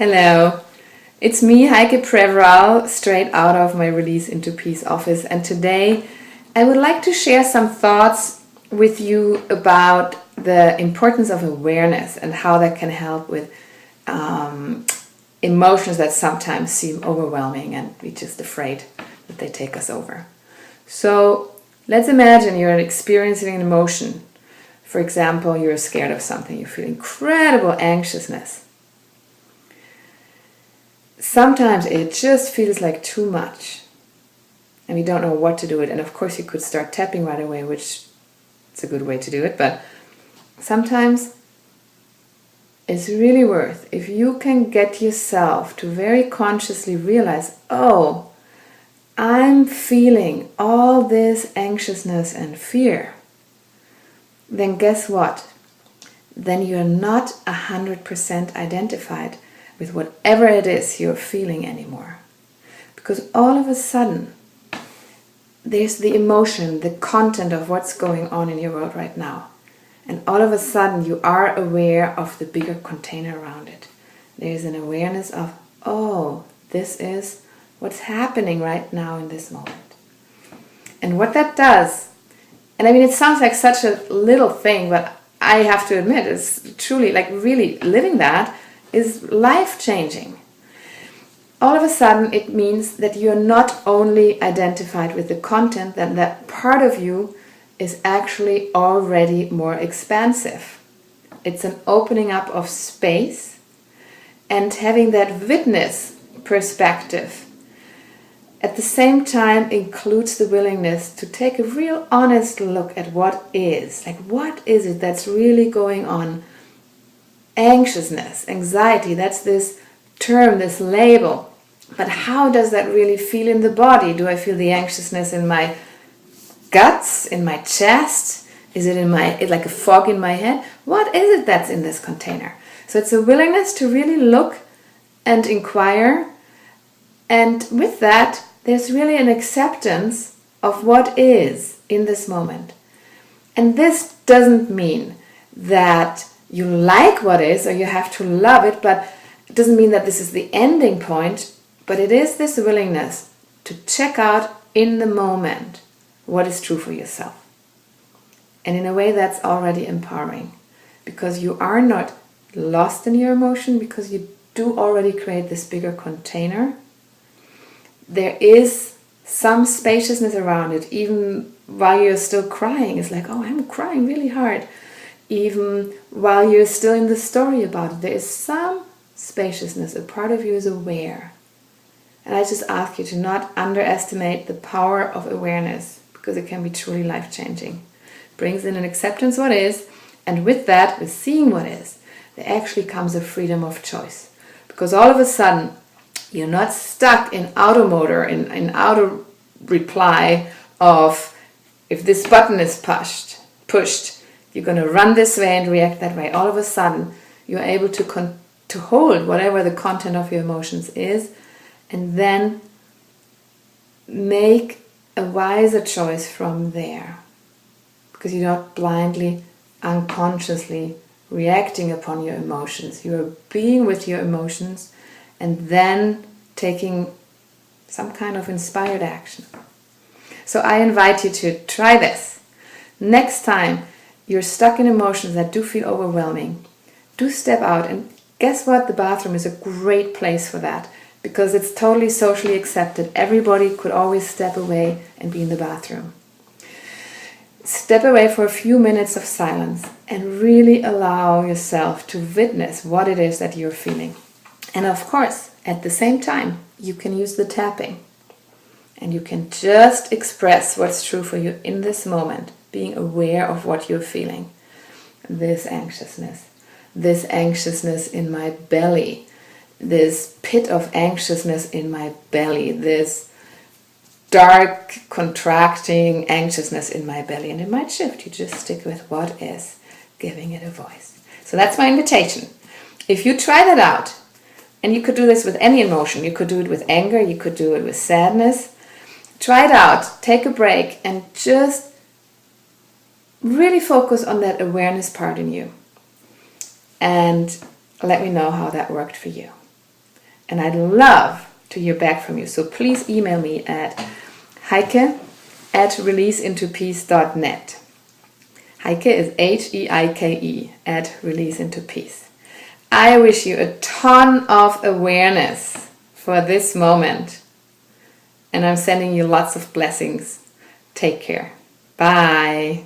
Hello, it's me, Heike Prevrhal, straight out of my Release into Peace office, and today I would like to share some thoughts with you about the importance of awareness and how that can help with emotions that sometimes seem overwhelming and we're just afraid that they take us over. So let's imagine you're experiencing an emotion. For example, you're scared of something, you feel incredible anxiousness. Sometimes it just feels like too much and we don't know what to do with it. And of course you could start tapping right away, which is a good way to do it, but sometimes it's really worth if you can get yourself to very consciously realize, oh, I'm feeling all this anxiousness and fear. Then guess what? Then you're not 100% identified with whatever it is you're feeling anymore. Because all of a sudden, there's the emotion, the content of what's going on in your world right now. And all of a sudden, you are aware of the bigger container around it. There's an awareness of, oh, this is what's happening right now in this moment. And what that does, and I mean, it sounds like such a little thing, but I have to admit, it's truly, like really living that is life-changing. All of a sudden, it means that you're not only identified with the content, then that part of you is actually already more expansive. It's an opening up of space and having that witness perspective at the same time includes the willingness to take a real honest look at what is. Like, what is it that's really going on? Anxiousness, anxiety, that's this term, this label. But how does that really feel in the body? Do I feel the anxiousness in my guts, in my chest? Is it like a fog in my head? What is it that's in this container? So it's a willingness to really look and inquire. And with that, there's really an acceptance of what is in this moment. And this doesn't mean that you like what is or you have to love it, but it doesn't mean that this is the ending point, but it is this willingness to check out in the moment what is true for yourself. And in a way that's already empowering, because you are not lost in your emotion, because you do already create this bigger container. There is some spaciousness around it, even while you're still crying. It's like, oh, I'm crying really hard. Even while you're still in the story about it, there is some spaciousness. A part of you is aware. And I just ask you to not underestimate the power of awareness, because it can be truly life-changing. Brings in an acceptance what is, and with that, with seeing what is, there actually comes a freedom of choice. Because all of a sudden, you're not stuck in auto motor, in auto reply of, if this button is pushed, you're going to run this way and react that way. All of a sudden, you're able to hold whatever the content of your emotions is, and then make a wiser choice from there. Because you're not blindly, unconsciously reacting upon your emotions. You're being with your emotions and then taking some kind of inspired action. So I invite you to try this. Next time you're stuck in emotions that do feel overwhelming, do step out, and guess what? The bathroom is a great place for that, because it's totally socially accepted. Everybody could always step away and be in the bathroom. Step away for a few minutes of silence and really allow yourself to witness what it is that you're feeling. And of course, at the same time, you can use the tapping. And you can just express what's true for you in this moment, being aware of what you're feeling. This anxiousness in my belly, this pit of anxiousness in my belly, this dark, contracting anxiousness in my belly. And it might shift. You just stick with what is, giving it a voice. So that's my invitation. If you try that out, and you could do this with any emotion, you could do it with anger, you could do it with sadness, try it out, take a break, and just really focus on that awareness part in you. And let me know how that worked for you. And I'd love to hear back from you. So please email me at heike@releaseintopeace.net. Heike is Heike @releaseintopeace. I wish you a ton of awareness for this moment. And I'm sending you lots of blessings. Take care. Bye.